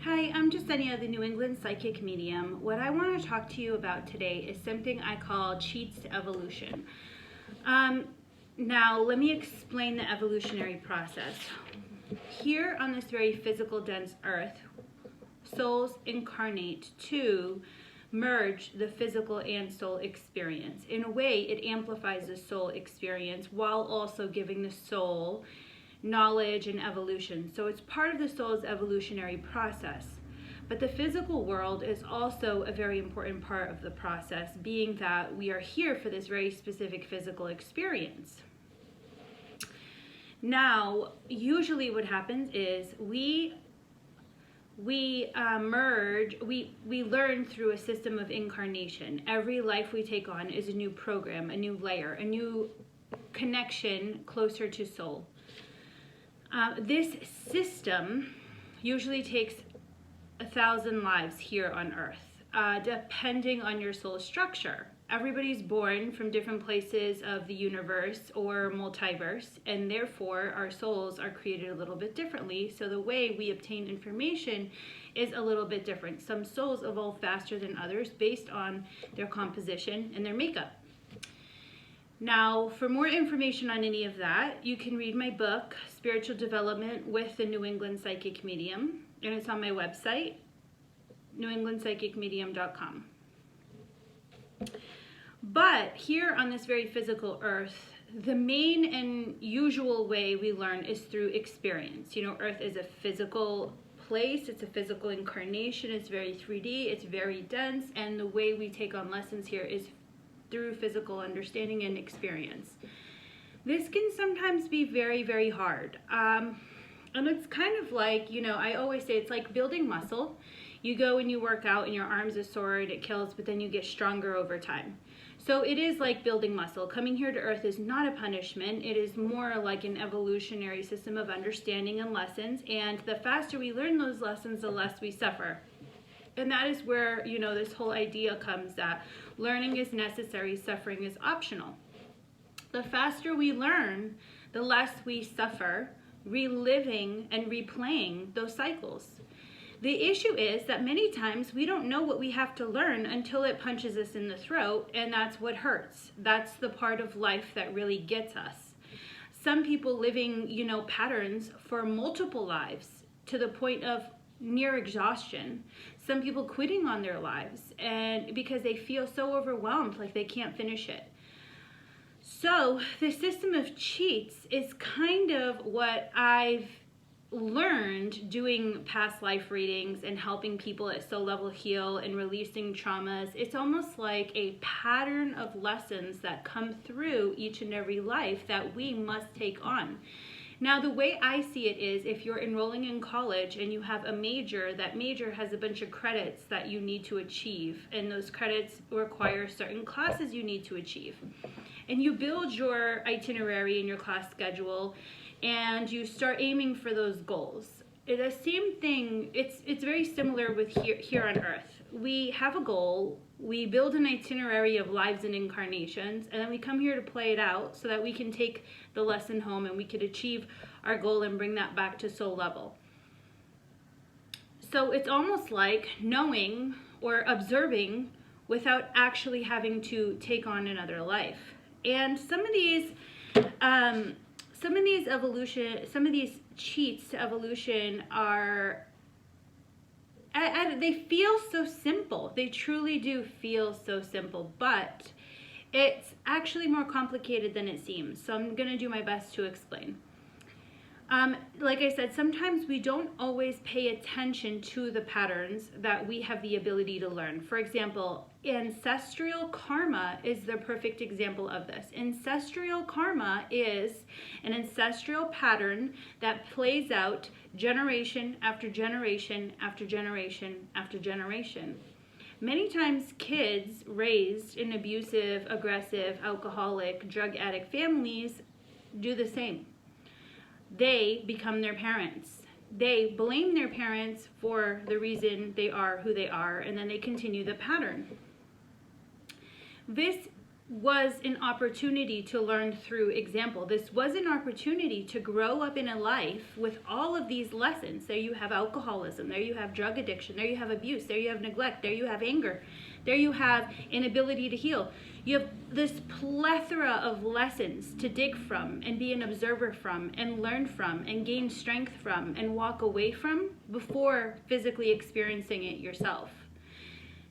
Hi, I'm Jasenia, the New England Psychic Medium. What I want to talk to you about today is something I call cheats to evolution. Now, let me explain the evolutionary process. Here on this very physical, dense earth, souls incarnate to merge the physical and soul experience. In a way, it amplifies the soul experience while also giving the soul knowledge and evolution. So it's part of the soul's evolutionary process. But the physical world is also a very important part of the process, being that we are here for this very specific physical experience. Now, usually what happens is we learn through a system of incarnation. Every life we take on is a new program, a new layer, a new connection closer to soul. This system usually takes 1,000 lives here on earth, depending on your soul structure. Everybody's born from different places of the universe or multiverse, and therefore our souls are created a little bit differently. So the way we obtain information is a little bit different. Some souls evolve faster than others based on their composition and their makeup. Now, for more information on any of that, you can read my book, Spiritual Development with the New England Psychic Medium, and it's on my website, newenglandpsychicmedium.com. But here on this very physical earth, the main and usual way we learn is through experience. You know, earth is a physical place, it's a physical incarnation, it's very 3D, it's very dense, and the way we take on lessons here is through physical understanding and experience. This can sometimes be very, very hard. And it's kind of like, you know, I always say it's like building muscle. You go and you work out and your arms are sore and it kills, but then you get stronger over time. So it is like building muscle. Coming here to earth is not a punishment. It is more like an evolutionary system of understanding and lessons. And the faster we learn those lessons, the less we suffer. And that is where, you know, this whole idea comes that learning is necessary, suffering is optional. The faster we learn, the less we suffer, reliving and replaying those cycles. The issue is that many times we don't know what we have to learn until it punches us in the throat, and that's what hurts. That's the part of life that really gets us. Some people living, you know, patterns for multiple lives to the point of near exhaustion. Some people quitting on their lives and because they feel so overwhelmed, like they can't finish it. So the system of cheats is kind of what I've learned doing past life readings and helping people at soul level heal and releasing traumas. It's almost like a pattern of lessons that come through each and every life that we must take on. Now, the way I see it is if you're enrolling in college and you have a major, that major has a bunch of credits that you need to achieve, and those credits require certain classes you need to achieve. And you build your itinerary and your class schedule, and you start aiming for those goals. The same thing, it's very similar with here on Earth. We have a goal, we build an itinerary of lives and incarnations, and then we come here to play it out so that we can take the lesson home and we could achieve our goal and bring that back to soul level. So it's almost like knowing or observing without actually having to take on another life. And some of these cheats to evolution are, they feel so simple. They truly do feel so simple, but it's actually more complicated than it seems. So I'm gonna do my best to explain. Like I said, sometimes we don't always pay attention to the patterns that we have the ability to learn. For example, ancestral karma is the perfect example of this. Ancestral karma is an ancestral pattern that plays out generation after generation after generation after generation. Many times kids raised in abusive, aggressive, alcoholic, drug addict families do the same. They become their parents. They blame their parents for the reason they are who they are, and then they continue the pattern. This was an opportunity to learn through example. This was an opportunity to grow up in a life with all of these lessons. There you have alcoholism, there you have drug addiction, there you have abuse, there you have neglect, there you have anger, there you have inability to heal. You have this plethora of lessons to dig from and be an observer from and learn from and gain strength from and walk away from before physically experiencing it yourself.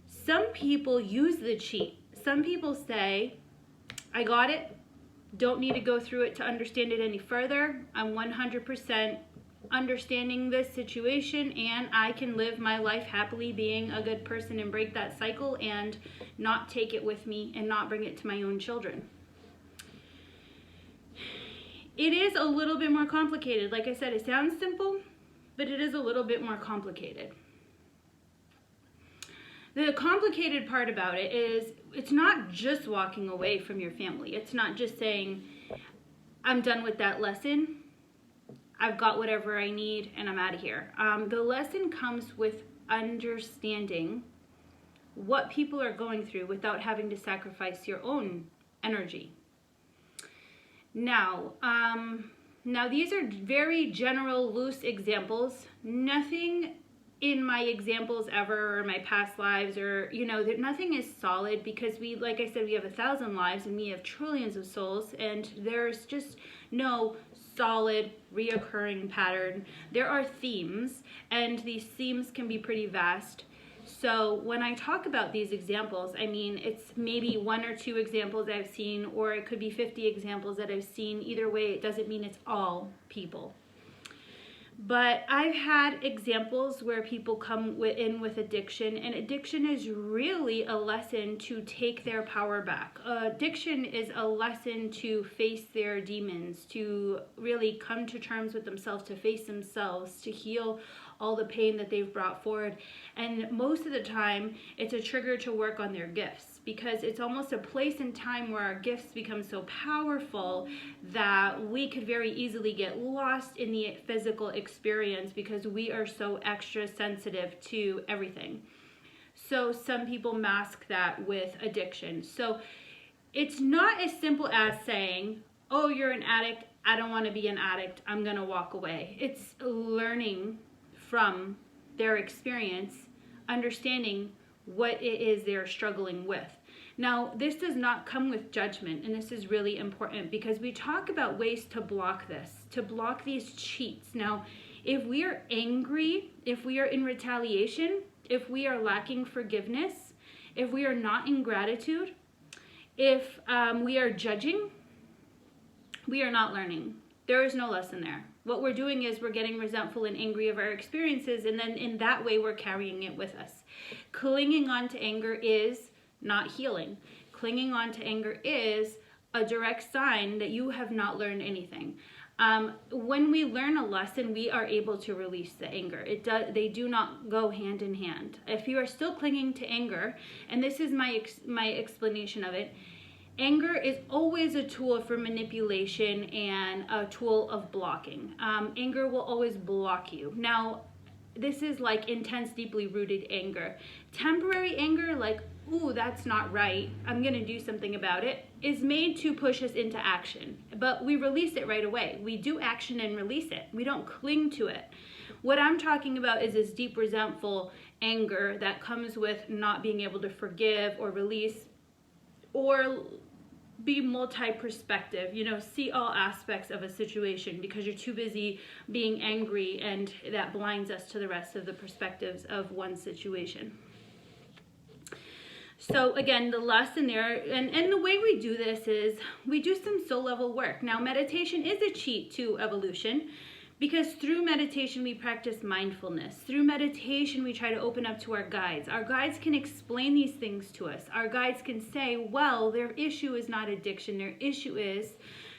Some people use the cheat. Some people say, I got it, don't need to go through it to understand it any further. I'm 100% understanding this situation and I can live my life happily being a good person and break that cycle and not take it with me and not bring it to my own children. It is a little bit more complicated. Like I said, it sounds simple, but it is a little bit more complicated. The complicated part about it is it's not just walking away from your family. It's not just saying, I'm done with that lesson. I've got whatever I need and I'm out of here. The lesson comes with understanding what people are going through without having to sacrifice your own energy. Now these are very general, loose examples. Nothing in my examples ever or my past lives or, nothing is solid because we, like I said, we have 1,000 lives and we have trillions of souls and there's just no solid reoccurring pattern. There are themes and these themes can be pretty vast. So when I talk about these examples, I mean, it's maybe 1 or 2 examples I've seen, or it could be 50 examples that I've seen. Either way, it doesn't mean it's all people. But I've had examples where people come in with addiction, and addiction is really a lesson to take their power back. Addiction is a lesson to face their demons, to really come to terms with themselves, to face themselves, to heal all the pain that they've brought forward. And most of the time, it's a trigger to work on their gifts, because it's almost a place and time where our gifts become so powerful that we could very easily get lost in the physical experience because we are so extra sensitive to everything. So some people mask that with addiction. So it's not as simple as saying, oh, you're an addict, I don't want to be an addict, I'm going to walk away. It's learning from their experience, understanding what it is they're struggling with. Now, this does not come with judgment, and this is really important because we talk about ways to block this, to block these cheats. Now, if we are angry, if we are in retaliation, if we are lacking forgiveness, if we are not in gratitude, if we are judging, we are not learning. There is no lesson there. What we're doing is we're getting resentful and angry of our experiences, and then in that way we're carrying it with us. Clinging on to anger is not healing. Clinging on to anger is a direct sign that you have not learned anything. When we learn a lesson, we are able to release the anger. They do not go hand in hand. If you are still clinging to anger, and this is my explanation of it, anger is always a tool for manipulation and a tool of blocking. Anger will always block you. Now, this is like intense, deeply rooted anger. Temporary anger, like, ooh, that's not right, I'm gonna do something about it, is made to push us into action. But we release it right away. We do action and release it. We don't cling to it. What I'm talking about is this deep, resentful anger that comes with not being able to forgive or release or be multi-perspective, see all aspects of a situation because you're too busy being angry, and that blinds us to the rest of the perspectives of one situation. So again, the lesson there, and the way we do this is we do some soul level work. Now, meditation is a cheat to evolution, because through meditation, we practice mindfulness. Through meditation, we try to open up to our guides. Our guides can explain these things to us. Our guides can say, well, their issue is not addiction. Their issue is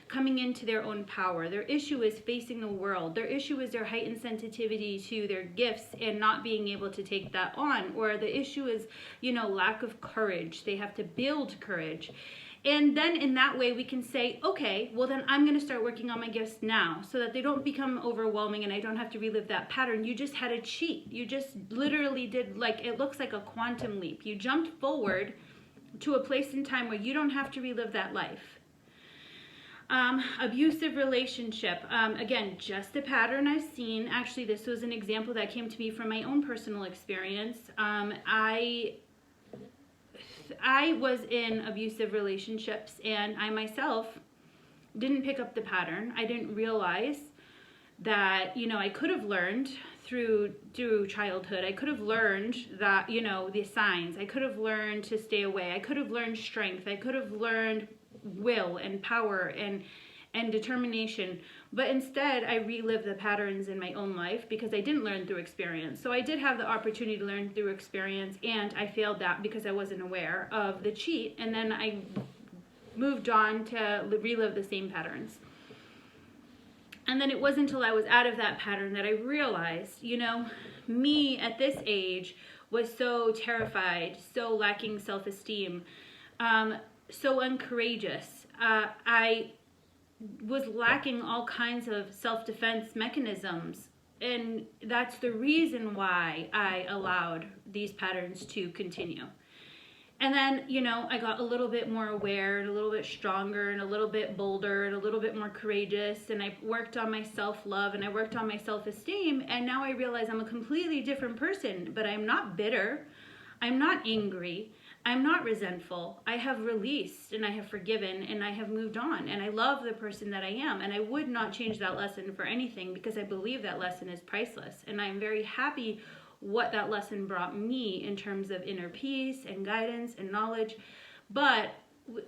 coming into their own power. Their issue is facing the world. Their issue is their heightened sensitivity to their gifts and not being able to take that on. Or the issue is, lack of courage. They have to build courage. And then in that way we can say, okay, well then I'm going to start working on my gifts now so that they don't become overwhelming and I don't have to relive that pattern. You just had a cheat. You just literally did, it looks like a quantum leap. You jumped forward to a place in time where you don't have to relive that life. Abusive relationship, again, just a pattern I've seen. Actually, this was an example that came to me from my own personal experience. I was in abusive relationships, and I myself didn't pick up the pattern. I didn't realize that, I could have learned through childhood. I could have learned that, the signs. I could have learned to stay away. I could have learned strength. I could have learned will and power and determination. But instead, I relived the patterns in my own life because I didn't learn through experience. So I did have the opportunity to learn through experience, and I failed that because I wasn't aware of the cheat. And then I moved on to relive the same patterns. And then it wasn't until I was out of that pattern that I realized, me at this age was so terrified, so lacking self-esteem, so uncourageous. I was lacking all kinds of self-defense mechanisms. And that's the reason why I allowed these patterns to continue. And then, I got a little bit more aware and a little bit stronger and a little bit bolder and a little bit more courageous. And I worked on my self-love and I worked on my self-esteem. And now I realize I'm a completely different person, but I'm not bitter. I'm not angry. I'm not resentful. I have released and I have forgiven and I have moved on. And I love the person that I am. And I would not change that lesson for anything because I believe that lesson is priceless. And I'm very happy what that lesson brought me in terms of inner peace and guidance and knowledge. But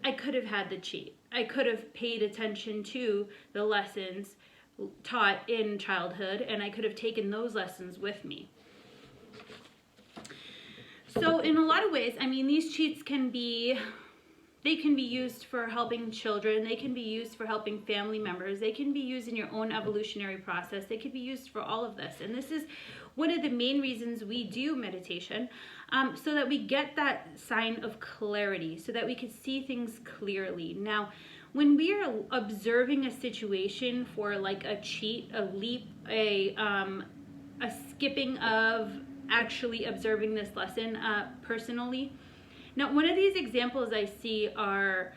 I could have had the cheat. I could have paid attention to the lessons taught in childhood, and I could have taken those lessons with me. So in a lot of ways, these cheats can be used for helping children. They can be used for helping family members. They can be used in your own evolutionary process. They can be used for all of this. And this is one of the main reasons we do meditation, so that we get that sign of clarity, so that we can see things clearly. Now, when we are observing a situation for like a cheat, a leap, a skipping of actually observing this lesson personally. Now, one of these examples I see are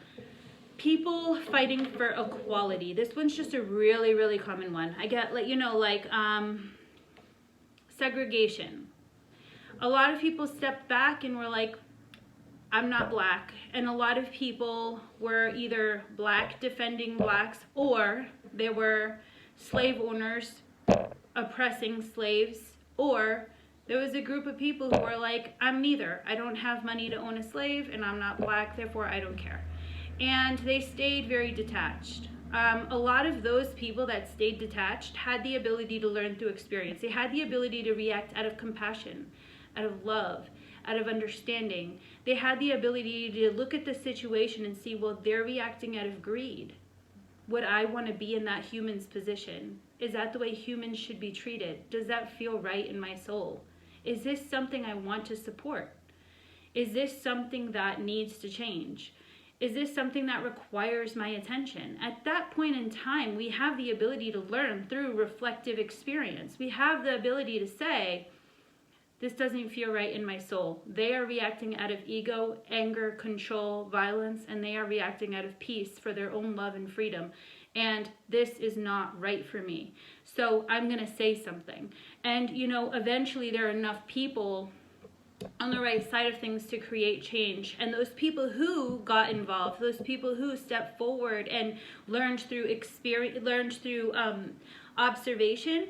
people fighting for equality. This one's just a really, really common one. I get segregation. A lot of people stepped back and were like, I'm not black. And a lot of people were either black defending blacks, or they were slave owners oppressing slaves, or there was a group of people who were like, I'm neither. I don't have money to own a slave and I'm not black, therefore I don't care. And they stayed very detached. A lot of those people that stayed detached had the ability to learn through experience. They had the ability to react out of compassion, out of love, out of understanding. They had the ability to look at the situation and see, well, they're reacting out of greed. Would I want to be in that human's position? Is that the way humans should be treated? Does that feel right in my soul? Is this something I want to support? Is this something that needs to change? Is this something that requires my attention? At that point in time, we have the ability to learn through reflective experience. We have the ability to say, this doesn't feel right in my soul. They are reacting out of ego, anger, control, violence, and they are reacting out of peace for their own love and freedom. And this is not right for me. So I'm going to say something. And, eventually there are enough people on the right side of things to create change. And those people who got involved, those people who stepped forward and learned through observation,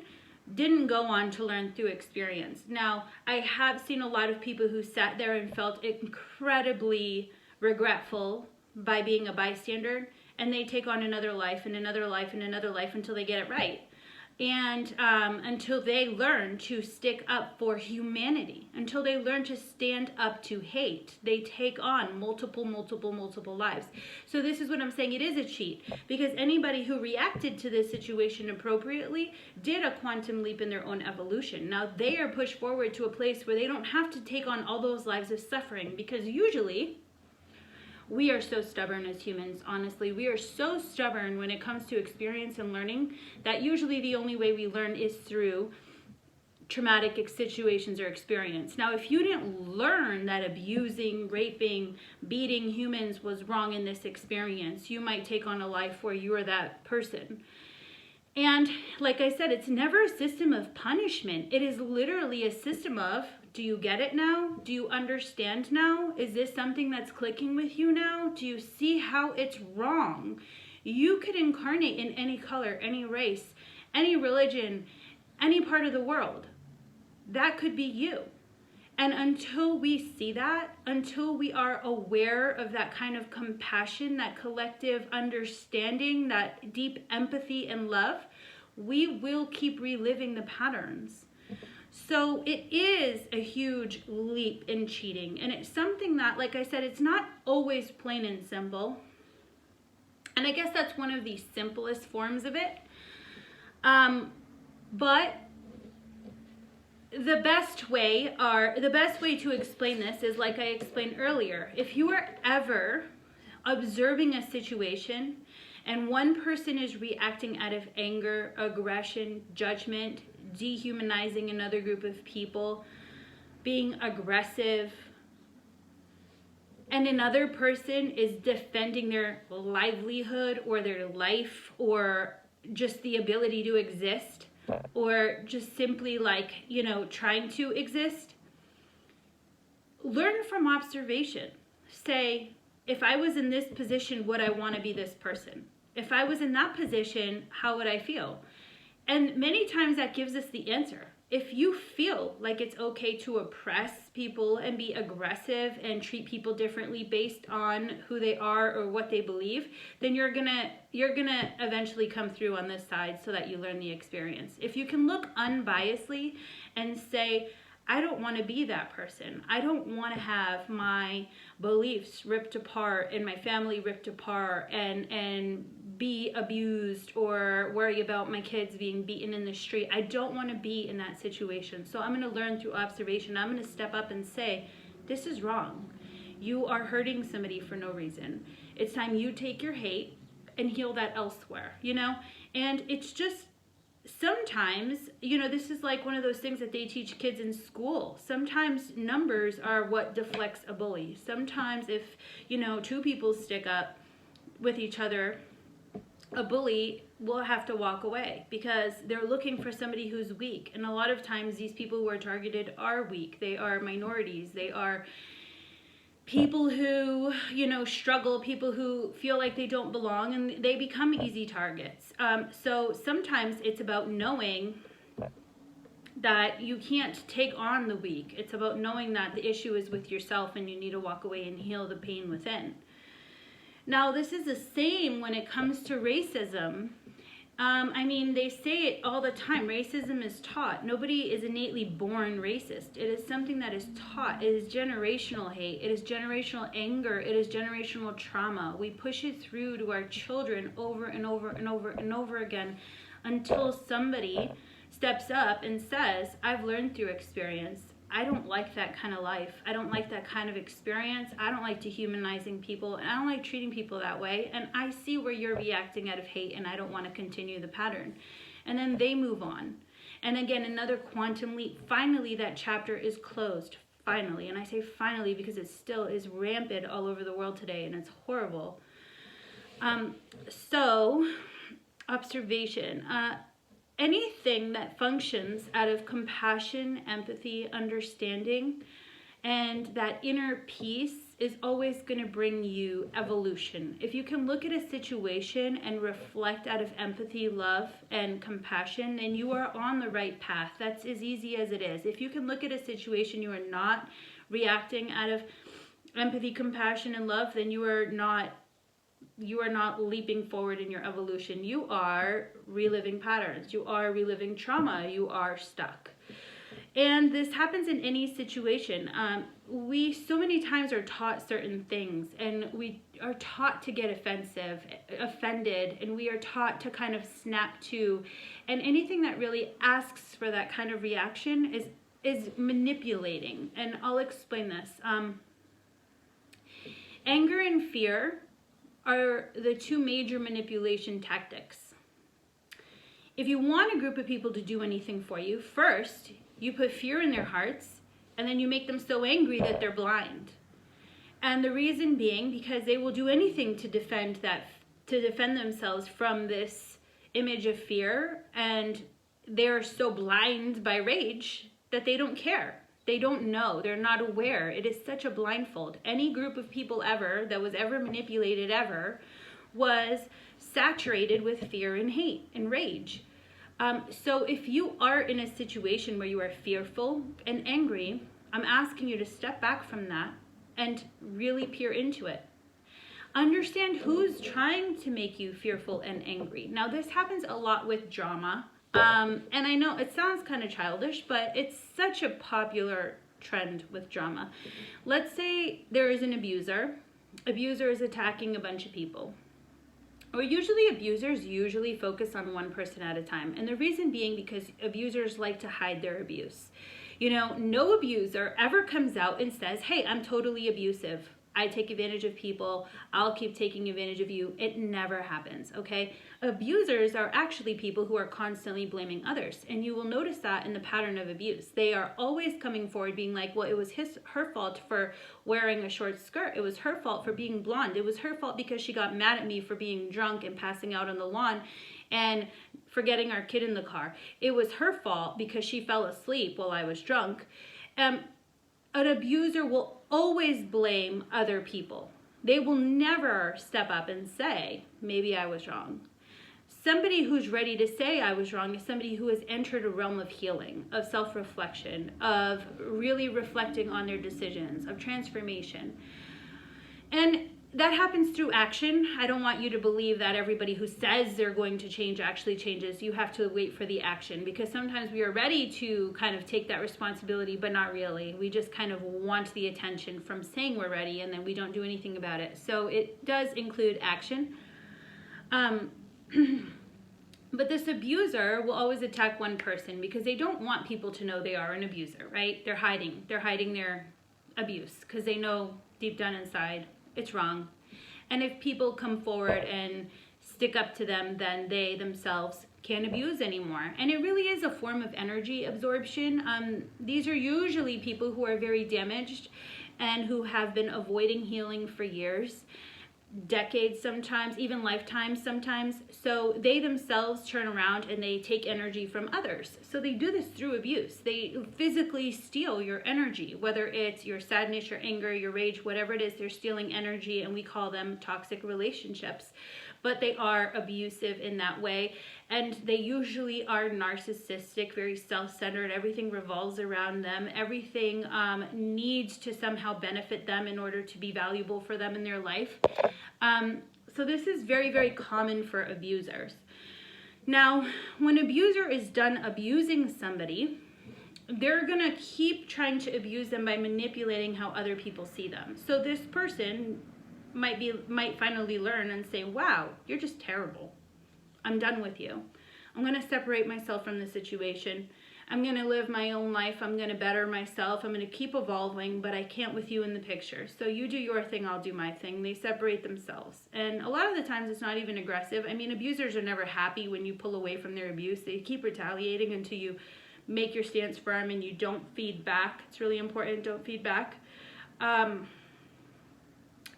didn't go on to learn through experience. Now, I have seen a lot of people who sat there and felt incredibly regretful by being a bystander, and they take on another life and another life and another life until they get it right. And until they learn to stick up for humanity, until they learn to stand up to hate, they take on multiple lives. So this is what I'm saying, it is a cheat, because anybody who reacted to this situation appropriately did a quantum leap in their own evolution. Now they are pushed forward to a place where they don't have to take on all those lives of suffering, because usually we are so stubborn as humans, honestly. We are so stubborn when it comes to experience and learning that usually the only way we learn is through traumatic situations or experience. Now, if you didn't learn that abusing, raping, beating humans was wrong in this experience, you might take on a life where you are that person. And like I said, it's never a system of punishment. It is literally a system of, do you get it now? Do you understand now? Is this something that's clicking with you now? Do you see how it's wrong? You could incarnate in any color, any race, any religion, any part of the world. That could be you. And until we see that, until we are aware of that kind of compassion, that collective understanding, that deep empathy and love, we will keep reliving the patterns. So it is a huge leap in cheating. And it's something that, like I said, it's not always plain and simple. And I guess that's one of the simplest forms of it. But the best way to explain this is like I explained earlier. If you are ever observing a situation and one person is reacting out of anger, aggression, judgment, dehumanizing another group of people, being aggressive, and another person is defending their livelihood or their life or just the ability to exist, or just simply trying to exist, learn from observation. Say, if I was in this position, would I want to be this person? If I was in that position, how would I feel? And many times that gives us the answer. If you feel like it's okay to oppress people and be aggressive and treat people differently based on who they are or what they believe, then you're gonna eventually come through on this side so that you learn the experience. If you can look unbiasedly and say, I don't want to be that person. I don't want to have my beliefs ripped apart and my family ripped apart and be abused or worry about my kids being beaten in the street. I don't want to be in that situation. So I'm going to learn through observation. I'm going to step up and say, this is wrong. You are hurting somebody for no reason. It's time you take your hate and heal that elsewhere, And it's just, sometimes, this is like one of those things that they teach kids in school. Sometimes numbers are what deflects a bully. Sometimes if, two people stick up with each other, a bully will have to walk away because they're looking for somebody who's weak. And a lot of times these people who are targeted are weak. They are minorities. They are people who, struggle, people who feel like they don't belong, and they become easy targets. So sometimes it's about knowing that you can't take on the weak. It's about knowing that the issue is with yourself and you need to walk away and heal the pain within. Now, this is the same when it comes to racism. They say it all the time. Racism is taught. Nobody is innately born racist. It is something that is taught. It is generational hate. It is generational anger. It is generational trauma. We push it through to our children over and over and over and over again until somebody steps up and says, I've learned through experience. I don't like that kind of life. I don't like that kind of experience. I don't like dehumanizing people, and I don't like treating people that way. And I see where you're reacting out of hate, and I don't want to continue the pattern. And then they move on. And again, another quantum leap. Finally, that chapter is closed. Finally. And I say finally because it still is rampant all over the world today, and it's horrible. Observation. Anything that functions out of compassion, empathy, understanding, and that inner peace is always going to bring you evolution. If you can look at a situation and reflect out of empathy, love, and compassion, then you are on the right path. That's as easy as it is. If you can look at a situation, you are not reacting out of empathy, compassion, and love, then you are not leaping forward in your evolution. You are reliving patterns. You are reliving trauma. You are stuck. And this happens in any situation. We so many times are taught certain things, and we are taught to get offended, and we are taught to kind of snap to. And anything that really asks for that kind of reaction is manipulating. And I'll explain this. Anger and fear are the two major manipulation tactics. If you want a group of people to do anything for you, first, You put fear in their hearts, and then you make them so angry that they're blind. And the reason being because they will do anything to defend themselves from this image of fear, and they're so blind by rage that they don't care. They don't know. They're not aware. It is such a blindfold. Any group of people ever that was ever manipulated ever was saturated with fear and hate and rage. So if you are in a situation where you are fearful and angry, I'm asking you to step back from that and really peer into it. Understand who's trying to make you fearful and angry. Now, this happens a lot with drama. And I know it sounds kind of childish, but it's such a popular trend with drama. Let's say there is an abuser. Abuser is attacking a bunch of people. Or usually abusers focus on one person at a time. And the reason being because abusers like to hide their abuse. You know, no abuser ever comes out and says, hey, I'm totally abusive. I take advantage of people. I'll keep taking advantage of you. It never happens, okay? Abusers are actually people who are constantly blaming others. And you will notice that in the pattern of abuse. They are always coming forward being like, well, it was her fault for wearing a short skirt. It was her fault for being blonde. It was her fault because she got mad at me for being drunk and passing out on the lawn and forgetting our kid in the car. It was her fault because she fell asleep while I was drunk. An abuser will always blame other people. They will never step up and say, maybe I was wrong. Somebody who's ready to say I was wrong is somebody who has entered a realm of healing, of self-reflection, of really reflecting on their decisions, of transformation. And that happens through action. I don't want you to believe that everybody who says they're going to change actually changes. You have to wait for the action, because sometimes we are ready to kind of take that responsibility, but not really. We just kind of want the attention from saying we're ready, and then we don't do anything about it. So it does include action. But this abuser will always attack one person because they don't want people to know they are an abuser, right? They're hiding their abuse because they know deep down inside it's wrong. And if people come forward and stick up to them, then they themselves can't abuse anymore. And it really is a form of energy absorption. These are usually people who are very damaged and who have been avoiding healing for years, decades sometimes, even lifetimes sometimes. So they themselves turn around and they take energy from others. So they do this through abuse. They physically steal your energy, whether it's your sadness, your anger, your rage, whatever it is, they're stealing energy, and we call them toxic relationships. But they are abusive in that way, and they usually are narcissistic, very self-centered. Everything revolves around them. Everything needs to somehow benefit them in order to be valuable for them in their life. So this is very, very common for abusers. Now, when an abuser is done abusing somebody, they're gonna keep trying to abuse them by manipulating how other people see them. So this person might finally learn and say, wow, you're just terrible. I'm done with you. I'm going to separate myself from the situation. I'm going to live my own life. I'm going to better myself. I'm going to keep evolving, but I can't with you in the picture. So you do your thing, I'll do my thing. They separate themselves. And a lot of the times it's not even aggressive. I mean, abusers are never happy when you pull away from their abuse. They keep retaliating until you make your stance firm and you don't feed back. It's really important, don't feed back.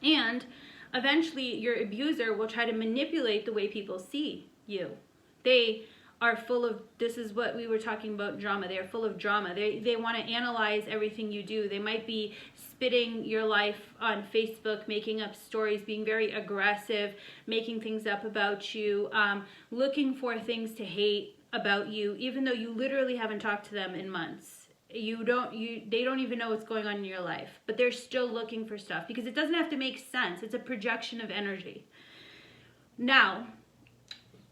And eventually your abuser will try to manipulate the way people see you. They are full of, this is what we were talking about, drama. They are full of drama. They want to analyze everything you do. They might be spitting your life on Facebook, making up stories, being very aggressive, making things up about you, looking for things to hate about you, even though you literally haven't talked to them in months. They don't even know what's going on in your life, but they're still looking for stuff because it doesn't have to make sense. It's a projection of energy. Now,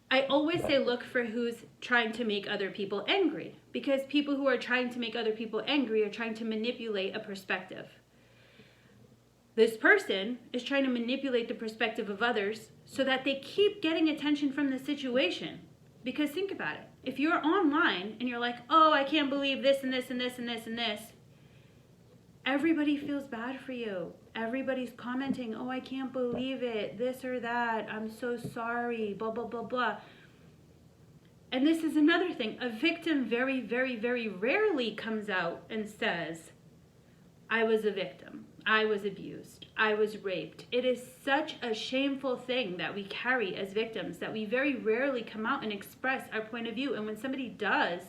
I always say look for who's trying to make other people angry, because people who are trying to make other people angry are trying to manipulate a perspective. This person is trying to manipulate the perspective of others so that they keep getting attention from the situation. Because think about it. If you're online and you're like, oh, I can't believe this and this and this and this and this, everybody feels bad for you. Everybody's commenting, oh, I can't believe it, this or that, I'm so sorry, blah, blah, blah, blah. and this is another thing, a victim very, very, very rarely comes out and says, I was a victim, I was abused, I was raped. It is such a shameful thing that we carry as victims that we very rarely come out and express our point of view. And when somebody does,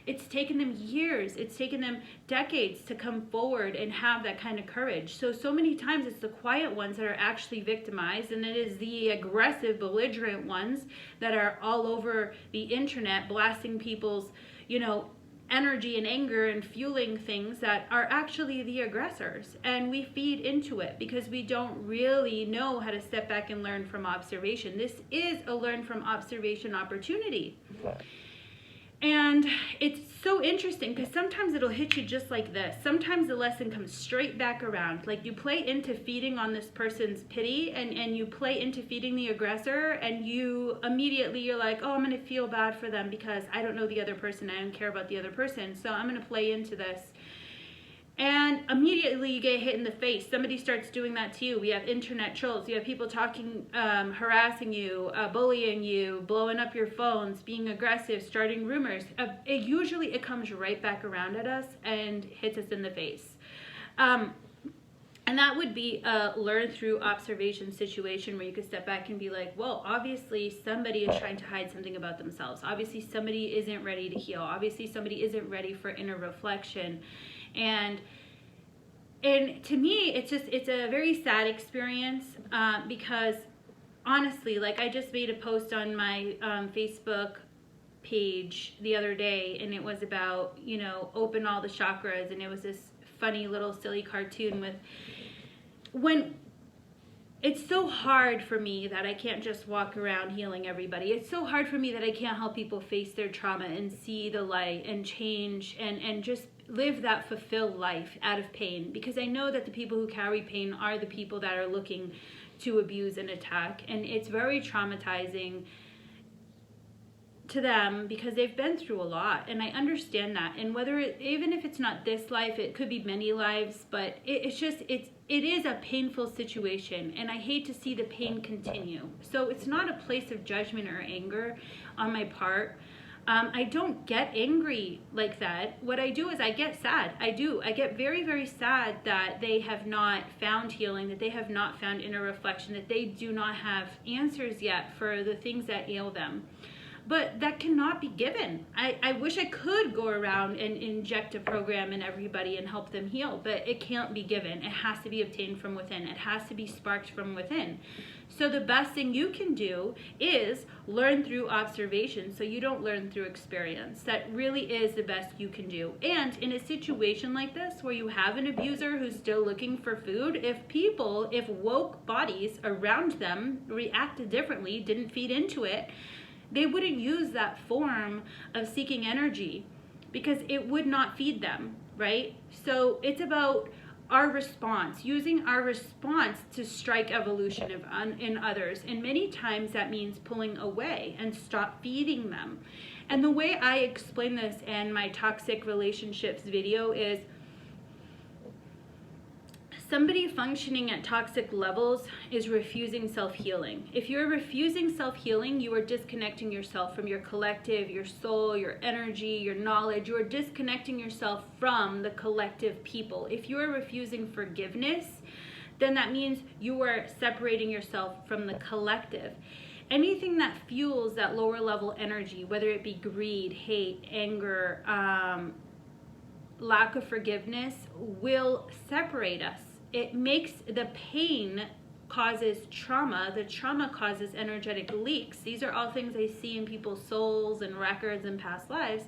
it's taken them years, it's taken them decades to come forward and have that kind of courage. So many times it's the quiet ones that are actually victimized, and it is the aggressive, belligerent ones that are all over the internet blasting people's, energy and anger and fueling things that are actually the aggressors. And we feed into it because we don't really know how to step back and learn from observation. This is a learn from observation opportunity. And it's so interesting because sometimes it'll hit you just like this. Sometimes the lesson comes straight back around. Like you play into feeding on this person's pity and you play into feeding the aggressor, and you're like, oh, I'm going to feel bad for them because I don't know the other person. I don't care about the other person. So I'm going to play into this. And immediately you get hit in the face. Somebody starts doing that to you. We have internet trolls. You have people talking, harassing you, bullying you, blowing up your phones, being aggressive, starting rumors. Usually it comes right back around at us and hits us in the face. And that would be a learn through observation situation where you could step back and be like, well, obviously somebody is trying to hide something about themselves. Obviously somebody isn't ready to heal. Obviously somebody isn't ready for inner reflection. And to me, it's a very sad experience because honestly, like I just made a post on my Facebook page the other day, and it was about, open all the chakras, and it was this funny little silly cartoon when it's so hard for me that I can't just walk around healing everybody. It's so hard for me that I can't help people face their trauma and see the light and change and just live that fulfilled life out of pain, because I know that the people who carry pain are the people that are looking to abuse and attack, and it's very traumatizing to them because they've been through a lot, and I understand that. And even if it's not this life, it could be many lives, but it is a painful situation, and I hate to see the pain continue. So it's not a place of judgment or anger on my part. I don't get angry like that. What I do is I get sad. I get very, very sad that they have not found healing, that they have not found inner reflection, that they do not have answers yet for the things that ail them. But that cannot be given. I wish I could go around and inject a program in everybody and help them heal, but it can't be given. It has to be obtained from within. It has to be sparked from within. So the best thing you can do is learn through observation, so you don't learn through experience. That really is the best you can do. And in a situation like this where you have an abuser who's still looking for food, if woke bodies around them reacted differently, didn't feed into it, they wouldn't use that form of seeking energy because it would not feed them, right? So it's about our response, using our response to strike evolution in others. And many times that means pulling away and stop feeding them. And the way I explain this in my toxic relationships video is somebody functioning at toxic levels is refusing self-healing. If you're refusing self-healing, you are disconnecting yourself from your collective, your soul, your energy, your knowledge. You are disconnecting yourself from the collective people. If you are refusing forgiveness, then that means you are separating yourself from the collective. Anything that fuels that lower level energy, whether it be greed, hate, anger, lack of forgiveness, will separate us. It makes the pain causes trauma. The trauma causes energetic leaks. These are all things I see in people's souls and records and past lives.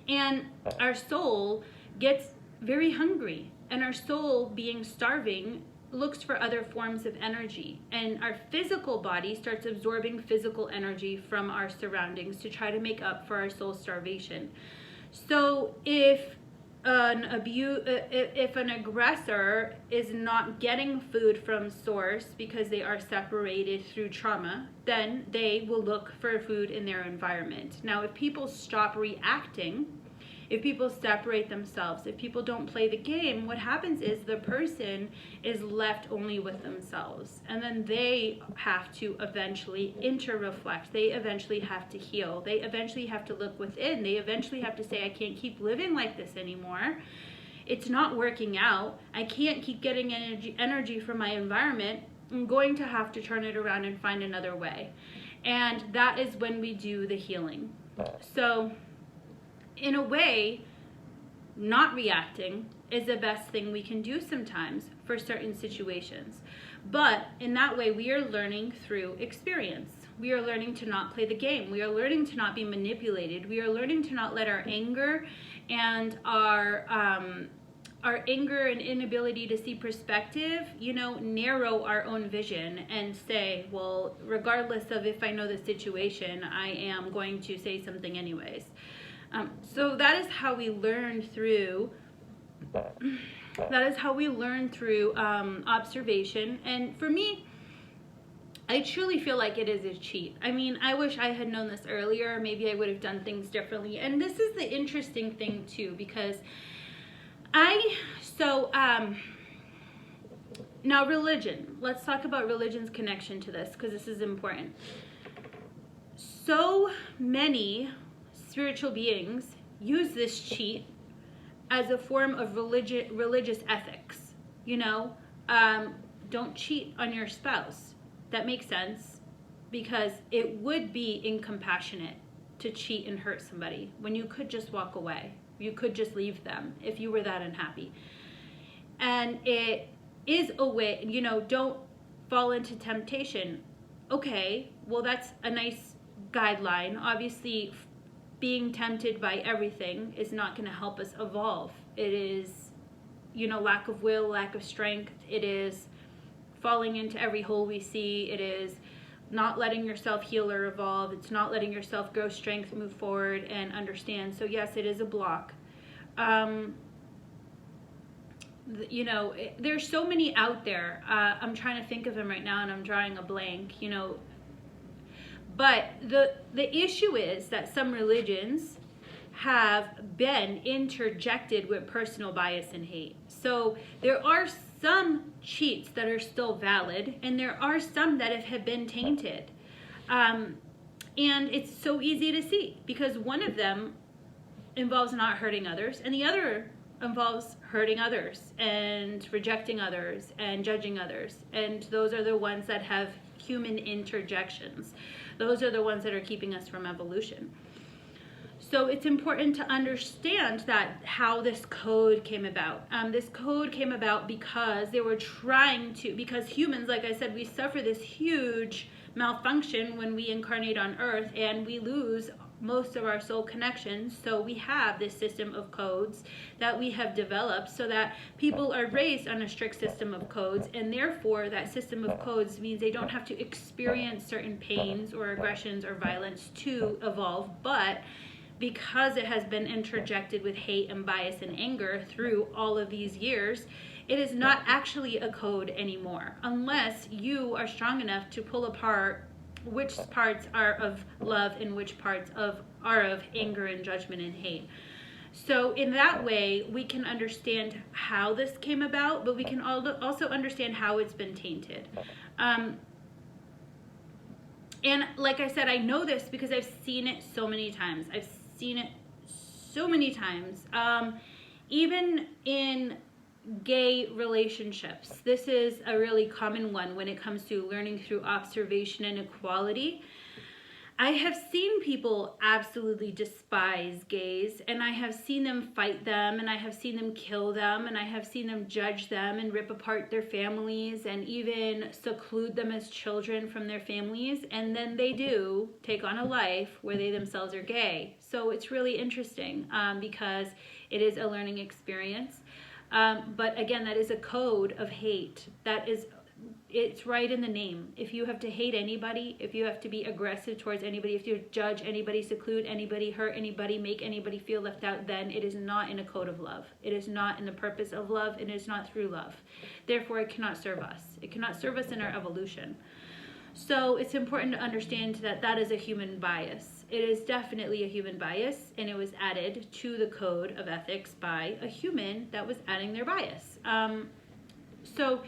And our soul gets very hungry. And our soul, being starving, looks for other forms of energy. And our physical body starts absorbing physical energy from our surroundings to try to make up for our soul starvation. So if an aggressor is not getting food from source because they are separated through trauma, then they will look for food in their environment. Now, if people stop reacting if people separate themselves, if people don't play the game, what happens is the person is left only with themselves. And then they have to eventually inter-reflect. They eventually have to heal. They eventually have to look within. They eventually have to say, I can't keep living like this anymore. It's not working out. I can't keep getting energy from my environment. I'm going to have to turn it around and find another way. And that is when we do the healing. So in a way, not reacting is the best thing we can do sometimes for certain situations. But in that way, we are learning through experience. We are learning to not play the game. We are learning to not be manipulated. We are learning to not let our anger and our anger and inability to see perspective, narrow our own vision and say, well, regardless of if I know the situation, I am going to say something anyways. So that is how we learn through. That is how we learn through observation. And for me, I truly feel like it is a cheat. I mean, I wish I had known this earlier. Maybe I would have done things differently. And this is the interesting thing too, because now religion. Let's talk about religion's connection to this, because this is important. So many spiritual beings use this cheat as a form of religious ethics. Don't cheat on your spouse. That makes sense, because it would be incompassionate to cheat and hurt somebody when you could just walk away. You could just leave them if you were that unhappy. And it is a way, don't fall into temptation. Okay, well, that's a nice guideline. Obviously, being tempted by everything is not going to help us evolve. It is, lack of will, lack of strength. It is falling into every hole we see. It is not letting yourself heal or evolve. It's not letting yourself grow strength, move forward, and understand. So yes, it is a block. There's so many out there. I'm trying to think of them right now, and I'm drawing a blank. But the issue is that some religions have been interjected with personal bias and hate. So there are some cheats that are still valid, and there are some that have been tainted. And it's so easy to see, because one of them involves not hurting others, and the other involves hurting others and rejecting others and judging others. And those are the ones that have human interjections. Those are the ones that are keeping us from evolution. So it's important to understand that how this code came about. This code came about because they were because humans, like I said, we suffer this huge malfunction when we incarnate on Earth, and we lose most of our soul connections. So we have this system of codes that we have developed so that people are raised on a strict system of codes, and therefore that system of codes means they don't have to experience certain pains or aggressions or violence to evolve. But because it has been interjected with hate and bias and anger through all of these years, it is not actually a code anymore, unless you are strong enough to pull apart which parts are of love and which parts are of anger and judgment and hate. So in that way, we can understand how this came about, but we can also understand how it's been tainted. And like I said, I know this because I've seen it so many times. Even in gay relationships. This is a really common one when it comes to learning through observation and equality. I have seen people absolutely despise gays, and I have seen them fight them, and I have seen them kill them, and I have seen them judge them and rip apart their families and even seclude them as children from their families, and then they do take on a life where they themselves are gay. So it's really interesting because it is a learning experience. But again, that is a code of hate. It's right in the name. If you have to hate anybody, if you have to be aggressive towards anybody, if you judge anybody, seclude anybody, hurt anybody, make anybody feel left out, then it is not in a code of love. It is not in the purpose of love, and it is not through love. Therefore, it cannot serve us. It cannot serve us in our evolution. So it's important to understand that that is a human bias. It is definitely a human bias, and it was added to the code of ethics by a human that was adding their bias. So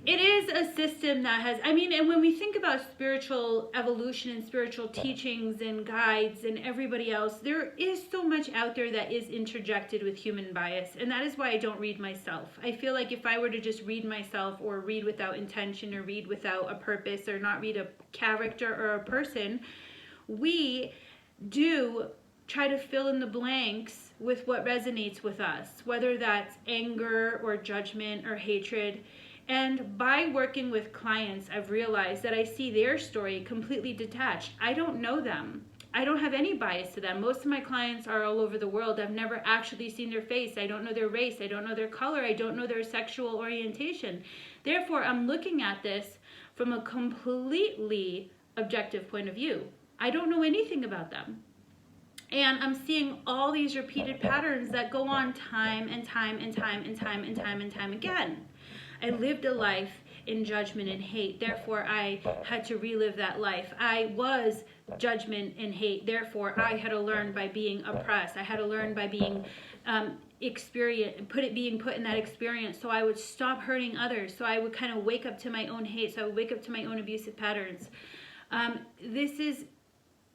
it is a system that has, and when we think about spiritual evolution and spiritual teachings and guides and everybody else, there is so much out there that is interjected with human bias. And that is why I don't read myself. I feel like if I were to just read myself, or read without intention, or read without a purpose, or not read a character or a person, we do try to fill in the blanks with what resonates with us, whether that's anger or judgment or hatred. And by working with clients, I've realized that I see their story completely detached. I don't know them. I don't have any bias to them. Most of my clients are all over the world. I've never actually seen their face. I don't know their race. I don't know their color. I don't know their sexual orientation. Therefore, I'm looking at this from a completely objective point of view. I don't know anything about them. And I'm seeing all these repeated patterns that go on time and time and time and time and time and time again. I lived a life in judgment and hate, therefore I had to relive that life. I was judgment and hate, therefore I had to learn by being oppressed. I had to learn by being being put in that experience, so I would stop hurting others, so I would kind of wake up to my own hate, so I would wake up to my own abusive patterns. This is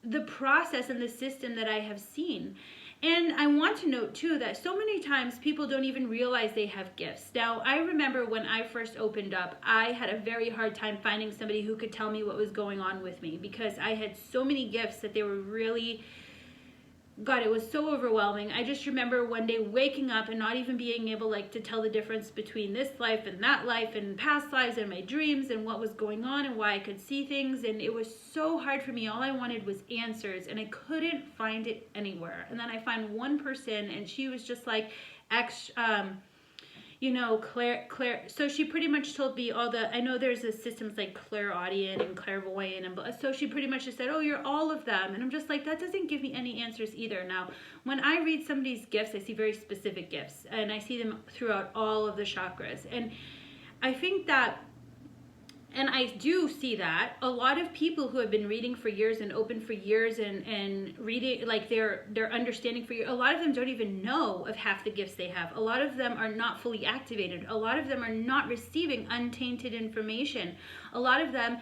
the process and the system that I have seen. And I want to note too that so many times people don't even realize they have gifts. Now, I remember when I first opened up, I had a very hard time finding somebody who could tell me what was going on with me, because I had so many gifts that they were really, God, it was so overwhelming. I just remember one day waking up and not even being able to tell the difference between this life and that life and past lives and my dreams and what was going on and why I could see things. And it was so hard for me. All I wanted was answers, and I couldn't find it anywhere. And then I find one person, and she was just like, Claire. So she pretty much told me I know there's a systems like clairaudient and clairvoyant, and so she pretty much just said, oh, you're all of them. And I'm just like, that doesn't give me any answers either. Now, when I read somebody's gifts, I see very specific gifts, and I see them throughout all of the chakras. And I think that, and I do see that a lot of people who have been reading for years and open for years and reading, like their understanding for years, a lot of them don't even know of half the gifts they have. A lot of them are not fully activated. A lot of them are not receiving untainted information. A lot of them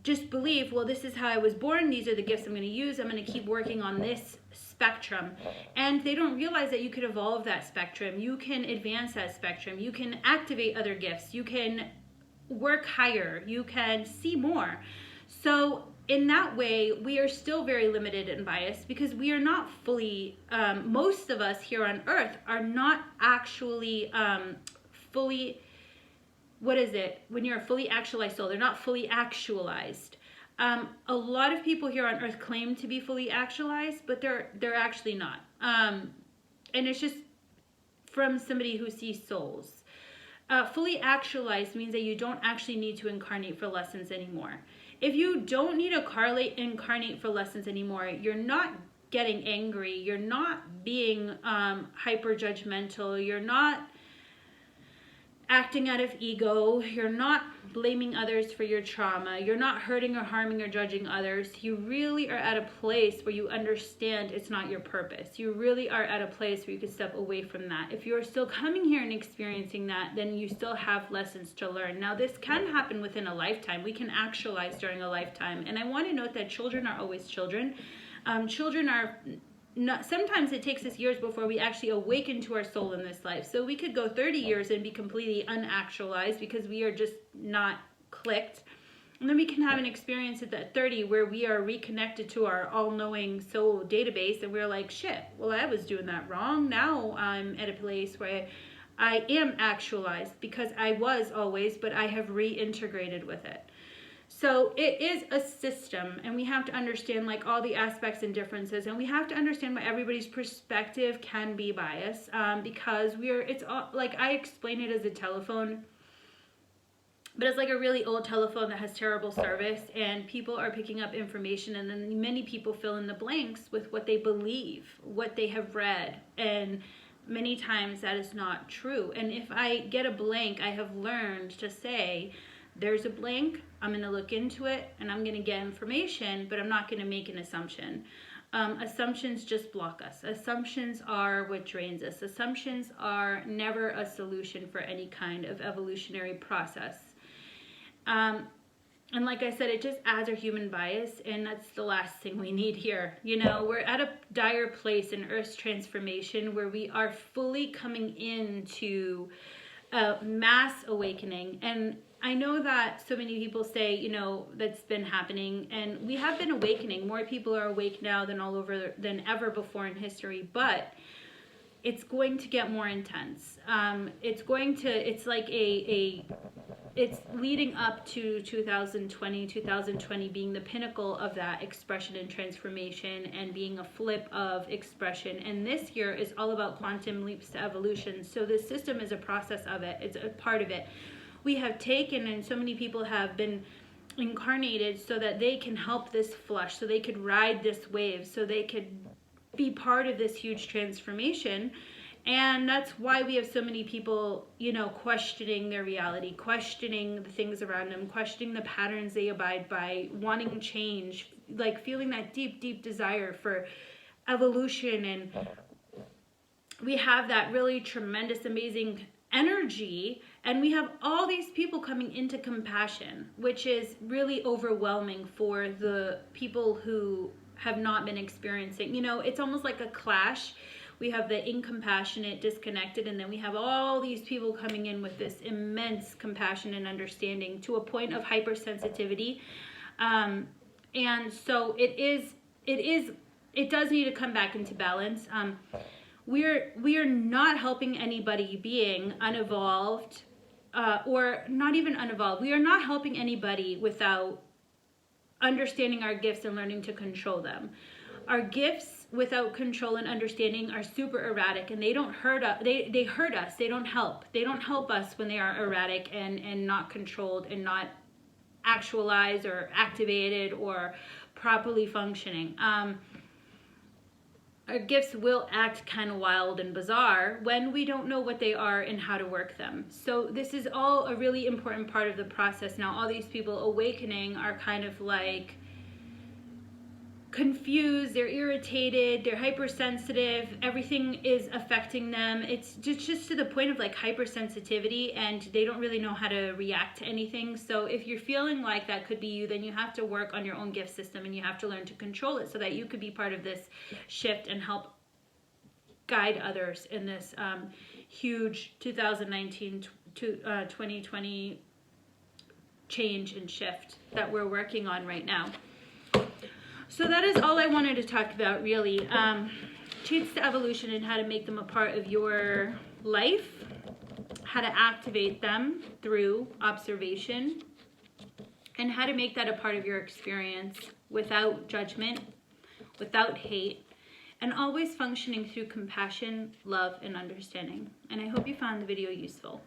just believe, well, this is how I was born. These are the gifts I'm going to use. I'm going to keep working on this spectrum. And they don't realize that you could evolve that spectrum. You can advance that spectrum. You can activate other gifts. You can work higher, you can see more. So in that way, we are still very limited and biased, because we are not fully, most of us here on earth are not actually fully, what is it? When you're a fully actualized soul, they're not fully actualized. A lot of people here on earth claim to be fully actualized, but they're actually not. And it's just from somebody who sees souls. Fully actualized means that you don't actually need to incarnate for lessons anymore. If you don't need to incarnate for lessons anymore, you're not getting angry, you're not being hyper judgmental, you're not acting out of ego, you're not blaming others for your trauma, you're not hurting or harming or judging others. You really are at a place where you understand it's not your purpose. You really are at a place where you can step away from that. If you're still coming here and experiencing that, then you still have lessons to learn. Now, this can happen within a lifetime. We can actualize during a lifetime. And I want to note that children are always children. Children are not, sometimes it takes us years before we actually awaken to our soul in this life. So we could go 30 years and be completely unactualized because we are just not clicked. And then we can have an experience at that 30 where we are reconnected to our all-knowing soul database, and we're like, shit, well, I was doing that wrong. Now I'm at a place where I am actualized, because I was always, but I have reintegrated with it. So it is a system, and we have to understand all the aspects and differences, and we have to understand why everybody's perspective can be biased, because it's all, I explain it as a telephone, but it's like a really old telephone that has terrible service, and people are picking up information, and then many people fill in the blanks with what they believe, what they have read, and many times that is not true. And if I get a blank, I have learned to say there's a blank, I'm going to look into it and I'm going to get information, but I'm not going to make an assumption. Assumptions just block us. Assumptions are what drains us. Assumptions are never a solution for any kind of evolutionary process. And like I said, it just adds our human bias, and that's the last thing we need here. You know, we're at a dire place in Earth's transformation where we are fully coming into a mass awakening. And I know that so many people say, you know, that's been happening, and we have been awakening. More people are awake now than ever before in history, but it's going to get more intense. It's leading up to 2020 being the pinnacle of that expression and transformation and being a flip of expression. And this year is all about quantum leaps to evolution. So this system is a process of it. It's a part of it. We have taken, and so many people have been incarnated so that they can help this flush, so they could ride this wave, so they could be part of this huge transformation. And that's why we have so many people, you know, questioning their reality, questioning the things around them, questioning the patterns they abide by, wanting change, like feeling that deep, deep desire for evolution. And we have that really tremendous, amazing energy, and we have all these people coming into compassion, which is really overwhelming for the people who have not been experiencing. You know, it's almost like a clash. We have the incompassionate, disconnected, and then we have all these people coming in with this immense compassion and understanding to a point of hypersensitivity. And so it does need to come back into balance. We are not helping anybody being unevolved, or not even unevolved. We are not helping anybody without understanding our gifts and learning to control them. Our gifts without control and understanding are super erratic, and they don't hurt us. They hurt us. They don't help. They don't help us when they are erratic and not controlled and not actualized or activated or properly functioning. Our gifts will act kind of wild and bizarre when we don't know what they are and how to work them. So this is all a really important part of the process. Now, all these people awakening are kind of like confused, they're irritated, they're hypersensitive, everything is affecting them. It's just to the point of like hypersensitivity, and they don't really know how to react to anything. So if you're feeling like that could be you, then you have to work on your own gift system, and you have to learn to control it so that you could be part of this shift and help guide others in this huge 2019 to 2020 change and shift that we're working on right now. So that is all I wanted to talk about, really. Traits to evolution and how to make them a part of your life, how to activate them through observation, and how to make that a part of your experience without judgment, without hate, and always functioning through compassion, love, and understanding. And I hope you found the video useful.